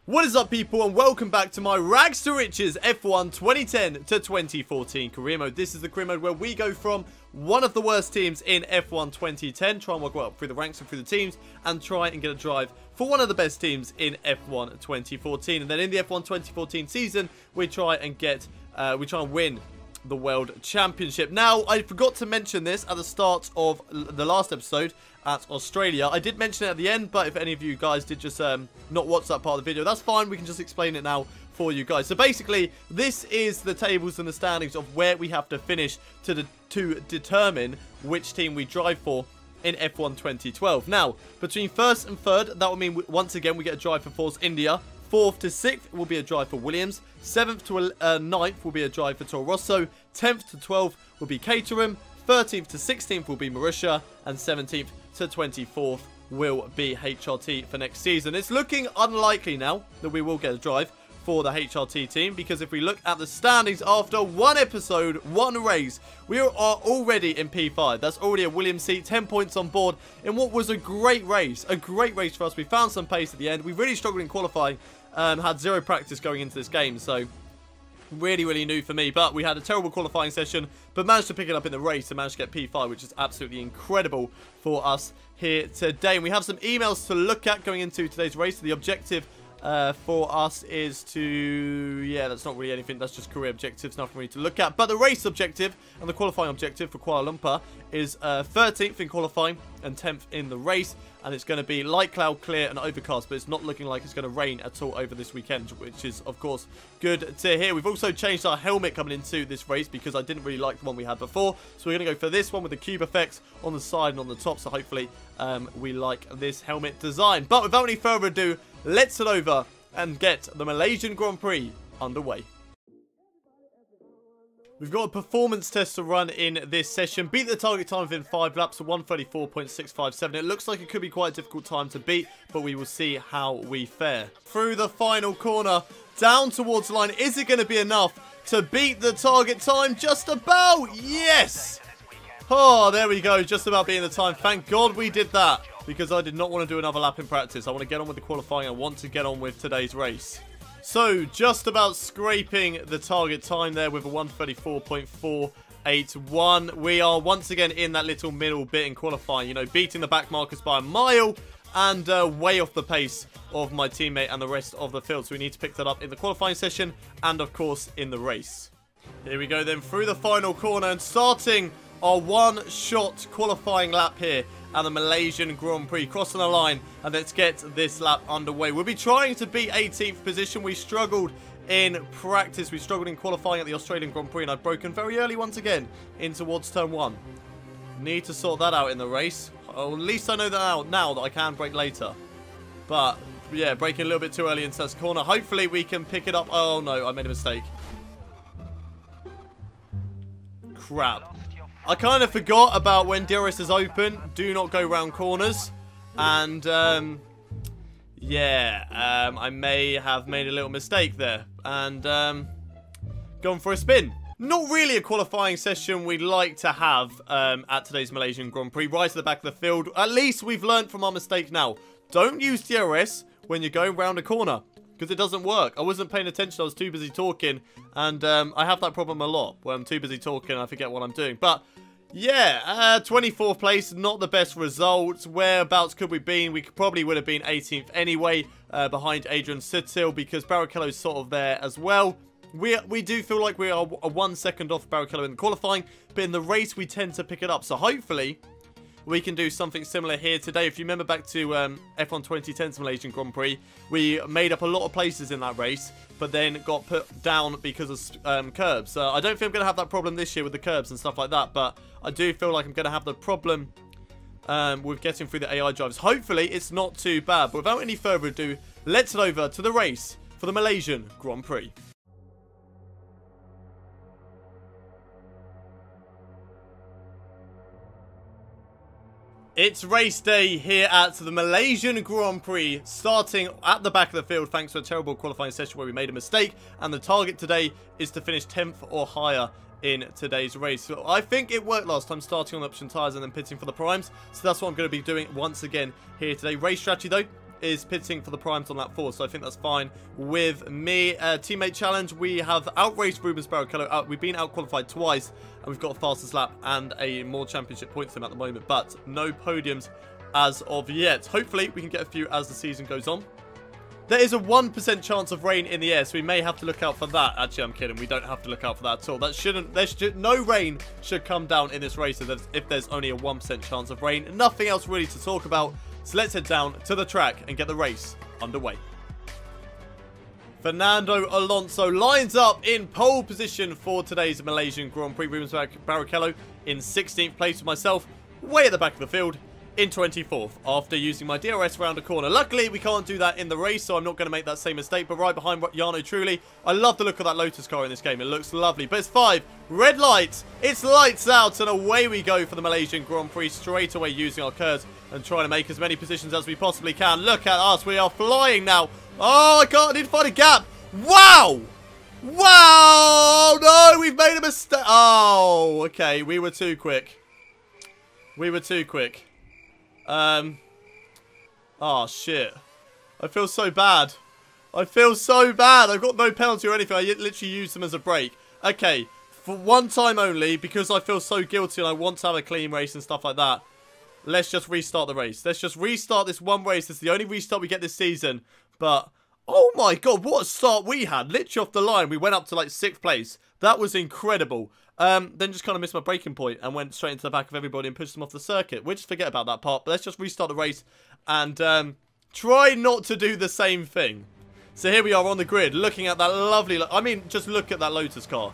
What is up, people, and welcome back to my Rags to Riches F1 2010 to 2014 career mode. This is the career mode where we go from one of the worst teams in F1 2010, try and work up through the ranks and through the teams, and try and get a drive for one of the best teams in F1 2014. And then in the F1 2014 season, we try and win the World Championship. Now, I forgot to mention this at the start of the last episode at Australia. I did mention it at the end, but if any of you guys did just not watch that part of the video, that's fine. We can just explain it now for you guys. So basically, this is the tables and the standings of where we have to finish to determine which team we drive for in F1 2012. Now, between first and third, that will mean once again we get a drive for Force India. 4th to 6th will be a drive for Williams. 7th to 9th will be a drive for Toro Rosso. 10th to 12th will be Caterham. 13th to 16th will be Marussia. And 17th to 24th will be HRT for next season. It's looking unlikely now that we will get a drive for the HRT team, because if we look at the standings after one episode, one race, we are already in P5. That's already a Williams seat, 10 points on board in what was a great race for us. We found some pace at the end. We really struggled in qualifying, had zero practice going into this game, so really new for me. But we had a terrible qualifying session, but managed to pick it up in the race and managed to get P5, which is absolutely incredible for us here today. And we have some emails to look at going into today's race. So the objective for us is to, yeah, that's not really anything, that's just career objectives, nothing really to look at. But the race objective and the qualifying objective for Kuala Lumpur is 13th in qualifying and 10th in the race, and it's going to be light cloud, clear and overcast, but it's not looking like it's going to rain at all over this weekend, which is of course good to hear. We've also changed our helmet coming into this race because I didn't really like the one we had before, so we're going to go for this one with the cube effects on the side and on the top, so hopefully we like this helmet design. But without any further ado, let's head over and get the Malaysian Grand Prix underway. We've got a performance test to run in this session. Beat the target time within 5 laps of 1:34.657. It looks like it could be quite a difficult time to beat, but we will see how we fare. Through the final corner, down towards the line. Is it going to be enough to beat the target time? Just about. Yes! Oh, there we go. Just about beating the time. Thank God we did that, because I did not want to do another lap in practice. I want to get on with the qualifying. I want to get on with today's race. So, just about scraping the target time there with a 1:34.481. We are once again in that little middle bit in qualifying. You know, beating the back markers by a mile and way off the pace of my teammate and the rest of the field. So we need to pick that up in the qualifying session and, of course, in the race. Here we go then through the final corner and starting our one-shot qualifying lap here at the Malaysian Grand Prix. Crossing the line, and let's get this lap underway. We'll be trying to beat 18th position. We struggled in practice. We struggled in qualifying at the Australian Grand Prix, and I've broken very early once again in towards turn 1. Need to sort that out in the race. Or at least I know that now that I can brake later. But, yeah, braking a little bit too early into this corner. Hopefully we can pick it up. Oh, no, I made a mistake. Crap. I kind of forgot about when DRS is open, do not go round corners. And, yeah, I may have made a little mistake there. And, gone for a spin. Not really a qualifying session we'd like to have at today's Malaysian Grand Prix. Right to the back of the field. At least we've learned from our mistake now. Don't use DRS when you're going round a corner, because it doesn't work. I wasn't paying attention. I was too busy talking. And I have that problem a lot, where I'm too busy talking and I forget what I'm doing. But yeah, 24th place, not the best result. Whereabouts could we be? We probably would have been 18th anyway, behind Adrian Sutil, because Barrichello's sort of there as well. We do feel like we are 1 second off Barrichello in the qualifying, but in the race we tend to pick it up. So hopefully we can do something similar here today. If you remember back to F1 2010's Malaysian Grand Prix, we made up a lot of places in that race, but then got put down because of curbs. I don't think I'm going to have that problem this year with the curbs and stuff like that, but I do feel like I'm going to have the problem with getting through the AI drivers. Hopefully it's not too bad, but without any further ado, let's head over to the race for the Malaysian Grand Prix. It's race day here at the Malaysian Grand Prix, starting at the back of the field thanks to a terrible qualifying session where we made a mistake, and the target today is to finish 10th or higher in today's race. So I think it worked last time, starting on option tyres and then pitting for the primes, so that's what I'm going to be doing once again here today. Race strategy though is pitting for the primes on lap 4, so I think that's fine with me. Teammate challenge, we have outraced Rubens Barrichello. We've been out-qualified twice, and we've got a fastest lap and a more championship points than him at the moment, but no podiums as of yet. Hopefully, we can get a few as the season goes on. There is a 1% chance of rain in the air, so we may have to look out for that. Actually, I'm kidding. We don't have to look out for that at all. No rain should come down in this race if there's only a 1% chance of rain. Nothing else really to talk about. So let's head down to the track and get the race underway. Fernando Alonso lines up in pole position for today's Malaysian Grand Prix. Rubens Barrichello in 16th place with myself, way at the back of the field, in 24th after using my DRS around a corner. Luckily, we can't do that in the race, so I'm not going to make that same mistake. But right behind Jarno Trulli, I love the look of that Lotus car in this game. It looks lovely. But it's 5. Red lights. It's lights out, and away we go for the Malaysian Grand Prix straight away using our curves and trying to make as many positions as we possibly can. Look at us. We are flying now. Oh, I need to find a gap. Wow. Wow. No, we've made a mistake. Oh, okay. We were too quick. We were too quick. Oh, shit. I feel so bad. I feel so bad. I've got no penalty or anything. I literally used them as a break. Okay, for one time only, because I feel so guilty and I want to have a clean race and stuff like that, let's just restart the race. Let's just restart this one race. It's the only restart we get this season. But, oh my god, what a start we had. Literally off the line, we went up to like 6th place. That was incredible. Then just kind of missed my braking point and went straight into the back of everybody and pushed them off the circuit. We'll just forget about that part, but let's just restart the race and try not to do the same thing. So here we are on the grid, looking at that lovely... I mean, just look at that Lotus car.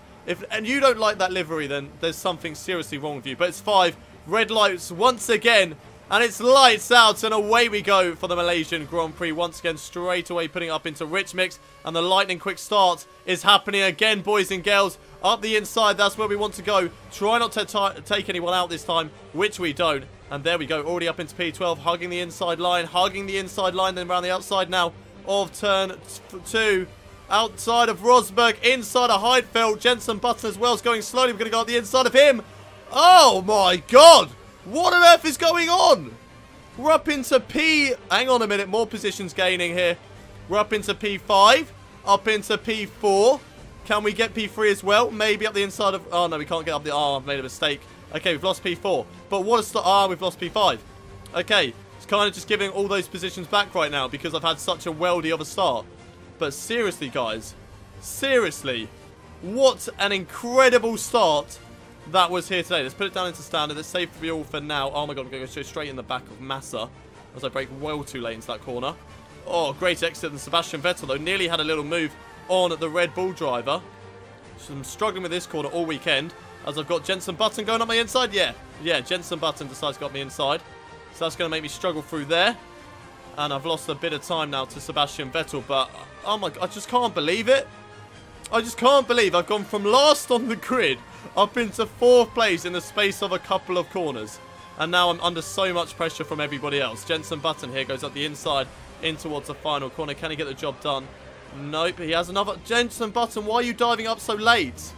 And you don't like that livery, then there's something seriously wrong with you. But it's 5. Red lights once again. And it's lights out, and away we go for the Malaysian Grand Prix. Once again, straight away putting it up into rich mix. And the lightning quick start is happening again, boys and girls. Up the inside, that's where we want to go. Try not to take anyone out this time, which we don't. And there we go, already up into P12, hugging the inside line, then around the outside now of turn 2. Outside of Rosberg, inside of Heidfeld. Jenson Button as well is going slowly. We're going to go up the inside of him. Oh my god! What on earth is going on? We're up into P... Hang on a minute, more positions gaining here. We're up into P5, up into P4. Can we get P3 as well? Maybe up the inside of... Oh, no, we can't get up the... Oh, I've made a mistake. Okay, we've lost P4. But what a start... Ah, we've lost P5. Okay, it's kind of just giving all those positions back right now because I've had such a weldy of a start. But seriously, guys. Seriously. What an incredible start that was here today. Let's put it down into standard. Let's save fuel for now. Oh, my God, I'm going to go straight in the back of Massa as I brake well too late into that corner. Oh, great exit. And Sebastian Vettel, though, nearly had a little move on the Red Bull driver. So I'm struggling with this corner all weekend as I've got Jenson Button going up my inside. Yeah, Jenson Button decides to go up me inside. So that's going to make me struggle through there. And I've lost a bit of time now to Sebastian Vettel. But, oh my God, I just can't believe it. I just can't believe I've gone from last on the grid up into 4th place in the space of a couple of corners. And now I'm under so much pressure from everybody else. Jenson Button here goes up the inside in towards the final corner. Can he get the job done? Nope, he has another. Jenson Button, why are you diving up so late?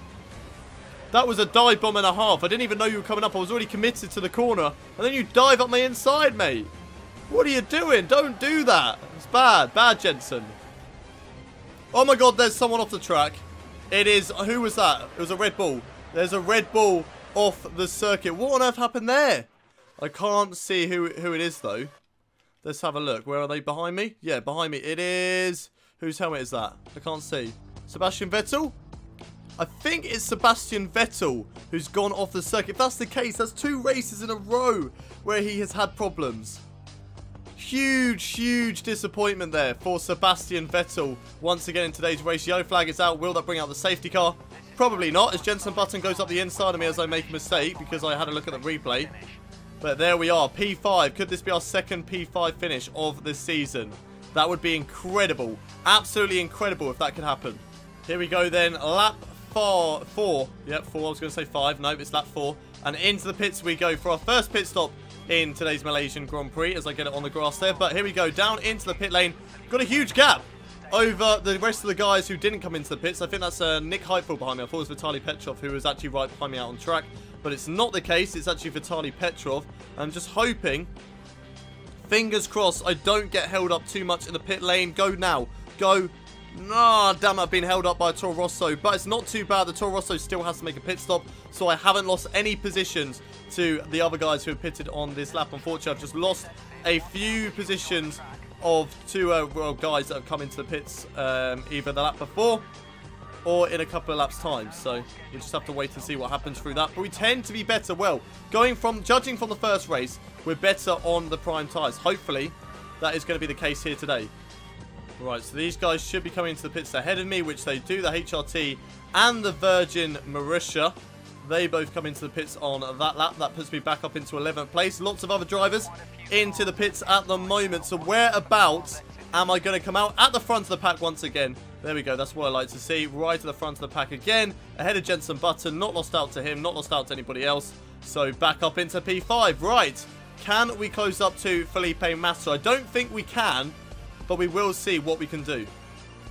That was a dive bomb and a half. I didn't even know you were coming up. I was already committed to the corner. And then you dive up my inside, mate. What are you doing? Don't do that. It's bad. Bad, Jenson. Oh my God, there's someone off the track. It is... Who was that? It was a Red Bull. There's a Red Bull off the circuit. What on earth happened there? I can't see who it is, though. Let's have a look. Where are they? Behind me? Yeah, behind me. It is... Whose helmet is that? I can't see. Sebastian Vettel? I think it's Sebastian Vettel who's gone off the circuit. If that's the case, that's 2 races in a row where he has had problems. Huge, huge disappointment there for Sebastian Vettel once again in today's race. Yellow flag is out. Will that bring out the safety car? Probably not, as Jenson Button goes up the inside of me as I make a mistake because I had a look at the replay. But there we are, P5. Could this be our second P5 finish of the season? That would be incredible. Absolutely incredible if that could happen. Here we go then. Lap 4. Yep, 4. I was going to say 5. Nope, it's lap 4. And into the pits we go for our first pit stop in today's Malaysian Grand Prix as I get it on the grass there. But here we go. Down into the pit lane. Got a huge gap over the rest of the guys who didn't come into the pits. I think that's Nick Heidfeld behind me. I thought it was Vitaly Petrov who was actually right behind me out on track. But it's not the case. It's actually Vitaly Petrov. I'm just hoping Fingers crossed I don't get held up too much in the pit lane. Go now. Go. No, damn it, I've been held up by a Toro Rosso. But it's not too bad. The Toro Rosso still has to make a pit stop. So I haven't lost any positions to the other guys who have pitted on this lap. Unfortunately, I've just lost a few positions of two guys that have come into the pits either the lap before or in a couple of laps time. So we just have to wait and see what happens through that. But we tend to be better. Well, judging from the first race, we're better on the prime tyres. Hopefully that is going to be the case here today. Right, so these guys should be coming into the pits ahead of me, which they do. The HRT and the Virgin Marussia, they both come into the pits on that lap. That puts me back up into 11th place. Lots of other drivers into the pits at the moment. So whereabouts am I going to come out? At the front of the pack once again. There we go. That's what I like to see. Right to the front of the pack again. Ahead of Jenson Button. Not lost out to him. Not lost out to anybody else. So back up into P5. Right. Can we close up to Felipe Massa? I don't think we can, but we will see what we can do.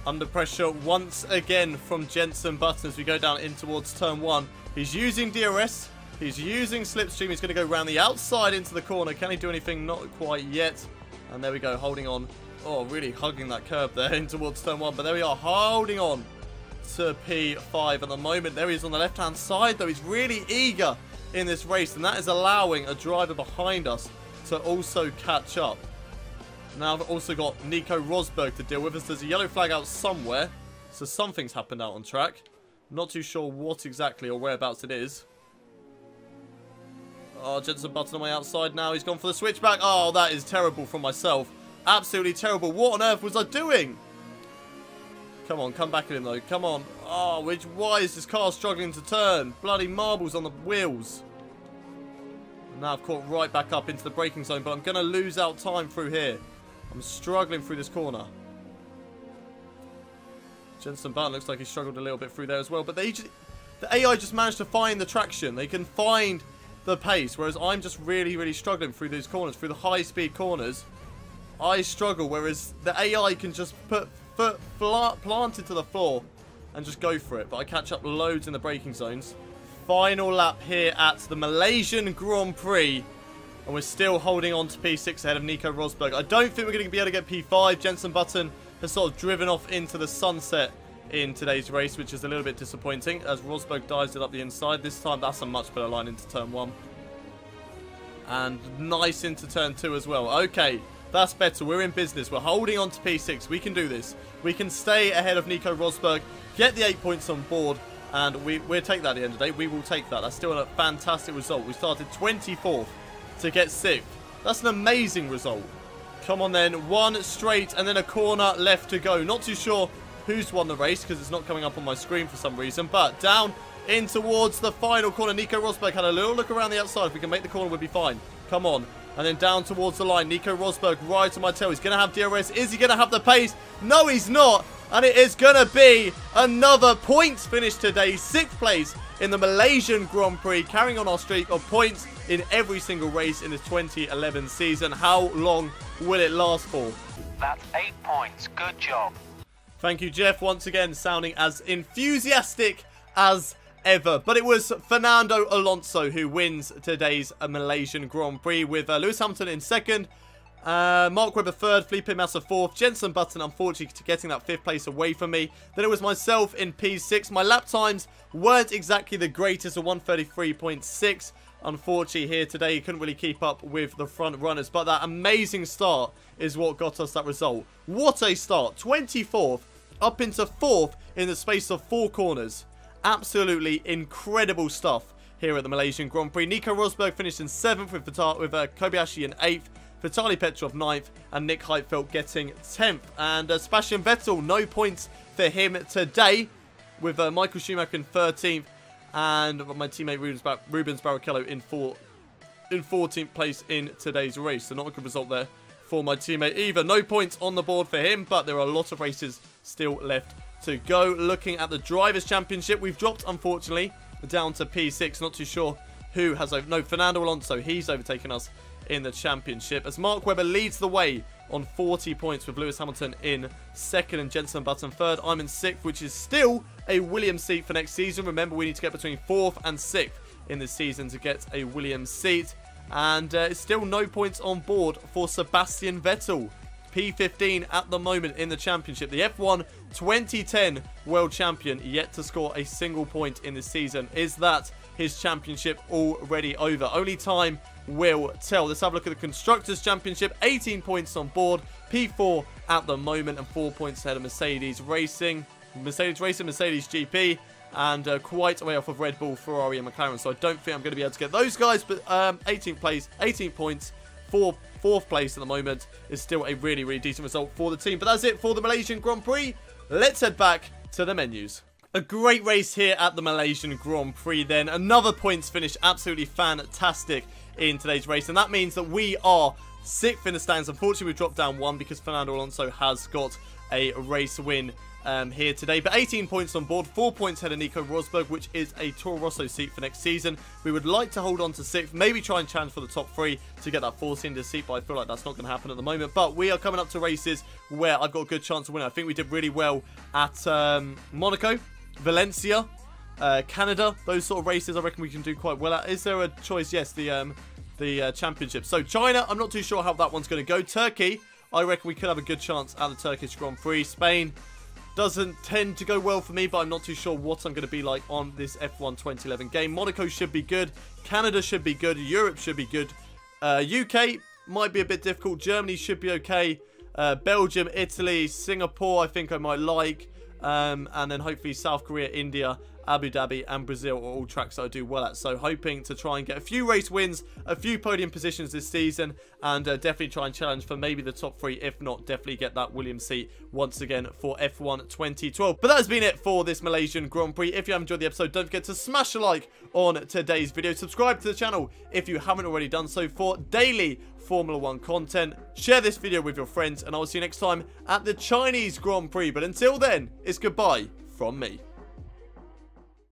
Under pressure once again from Jenson Button as we go down in towards turn 1. He's using DRS. He's using Slipstream. He's going to go around the outside into the corner. Can he do anything? Not quite yet. And there we go, holding on. Oh, really hugging that curb there in towards turn 1. But there we are, holding on to P5 at the moment. There he is on the left-hand side, though. He's really eager in this race. And that is allowing a driver behind us to also catch up. Now I've also got Nico Rosberg to deal with us. There's a yellow flag out somewhere. So something's happened out on track. Not too sure what exactly or whereabouts it is. Oh, Jenson Button on my outside now. He's gone for the switchback. Oh, that is terrible from myself. Absolutely terrible. What on earth was I doing? Come on, come back at him though. Come on. Oh, why is this car struggling to turn? Bloody marbles on the wheels. And now I've caught right back up into the braking zone, but I'm going to lose out time through here. I'm struggling through this corner. Jenson Button looks like he struggled a little bit through there as well. But the AI just managed to find the traction. They can find the pace. Whereas I'm just really, really struggling through these corners. Through the high-speed corners, I struggle. Whereas the AI can just put foot planted to the floor and just go for it. But I catch up loads in the braking zones. Final lap here at the Malaysian Grand Prix. And we're still holding on to P6 ahead of Nico Rosberg. I don't think we're going to be able to get P5. Jenson Button has sort of driven off into the sunset in today's race, which is a little bit disappointing as Rosberg dives it up the inside. This time, that's a much better line into turn 1. And nice into turn 2 as well. Okay, that's better. We're in business. We're holding on to P6. We can do this. We can stay ahead of Nico Rosberg, get the 8 points on board, and we'll take that at the end of the day. We will take that. That's still a fantastic result. We started 24th to get 6th. That's an amazing result. Come on then, one straight and then a corner left to go. Not too sure who's won the race because it's not coming up on my screen for some reason. But down in towards the final corner. Nico Rosberg had a little look around the outside. If we can make the corner, we'll be fine. Come on. And then down towards the line. Nico Rosberg right on my tail. He's going to have DRS. Is he going to have the pace? No, he's not. And it is going to be another points finish today. 6th place in the Malaysian Grand Prix. Carrying on our streak of points in every single race in this 2011 season. How long will it last for? That's 8 points. Good job. Thank you, Jeff, once again sounding as enthusiastic as ever. But it was Fernando Alonso who wins today's Malaysian Grand Prix with Lewis Hamilton in 2nd, Mark Webber 3rd, Felipe Massa 4th, Jenson Button unfortunately getting that 5th place away from me. Then it was myself in P6. My lap times weren't exactly the greatest, a 1:33.6. Unfortunately here today, he couldn't really keep up with the front runners. But that amazing start is what got us that result. What a start. 24th up into 4th in the space of 4 corners. Absolutely incredible stuff here at the Malaysian Grand Prix. Nico Rosberg finished in 7th with Kobayashi in 8th. Vitaly Petrov 9th and Nick Heidfeld getting 10th. And Sebastian Vettel, no points for him today with Michael Schumacher in 13th. And my teammate Rubens Barrichello in 14th place in today's race. So not a good result there for my teammate either. No points on the board for him, but there are a lot of races still left to go. Looking at the Drivers' Championship, we've dropped, unfortunately, down to P6. Not too sure who has... No, Fernando Alonso, he's overtaken us in the championship. As Mark Webber leads the way on 40 points with Lewis Hamilton in 2nd and Jenson Button 3rd. I'm in 6th, which is still a Williams seat for next season. Remember, we need to get between 4th and 6th in this season to get a Williams seat. And still no points on board for Sebastian Vettel. P15 at the moment in the championship. The F1 2010 world champion yet to score a single point in this season. Is that his championship already over? Only time will tell. Let's have a look at the Constructors' Championship. 18 points on board. P4 at the moment and 4 points ahead of Mercedes Racing, Mercedes GP. And quite a way off of Red Bull, Ferrari and McLaren. So I don't think I'm going to be able to get those guys. But 18th place, 18 points, fourth place at the moment is still a really, really decent result for the team. But that's it for the Malaysian Grand Prix. Let's head back to the menus. A great race here at the Malaysian Grand Prix then. Another points finish. Absolutely fantastic in today's race. And that means that we are 6th in the stands. Unfortunately, we've dropped down 1 because Fernando Alonso has got a race win here today. But 18 points on board, 4 points ahead of Nico Rosberg, which is a Toro Rosso seat for next season. We would like to hold on to 6th, maybe try and challenge for the top 3 to get that four-cylinder seat, but I feel like that's not going to happen at the moment. But we are coming up to races where I've got a good chance of winning. I think we did really well at Monaco, Valencia, Canada. Those sort of races I reckon we can do quite well at. Is there a choice? Yes, the championship. So China, I'm not too sure how that one's going to go. Turkey, I reckon we could have a good chance at the Turkish Grand Prix. Spain doesn't tend to go well for me, but I'm not too sure what I'm going to be like on this F1 2011 game. Monaco should be good. Canada should be good. Europe should be good. UK might be a bit difficult. Germany should be okay. Belgium, Italy, Singapore I think I might like. And then hopefully South Korea, India, Abu Dhabi and Brazil are all tracks that I do well at. So hoping to try and get a few race wins, a few podium positions this season, and definitely try and challenge for maybe the top 3. If not, definitely get that Williams seat once again for F1 2012. But that has been it for this Malaysian Grand Prix. If you have enjoyed the episode, don't forget to smash a like on today's video. Subscribe to the channel if you haven't already done so for daily Formula One content. Share this video with your friends, and I will see you next time at the Chinese Grand Prix. But until then, it's goodbye from me.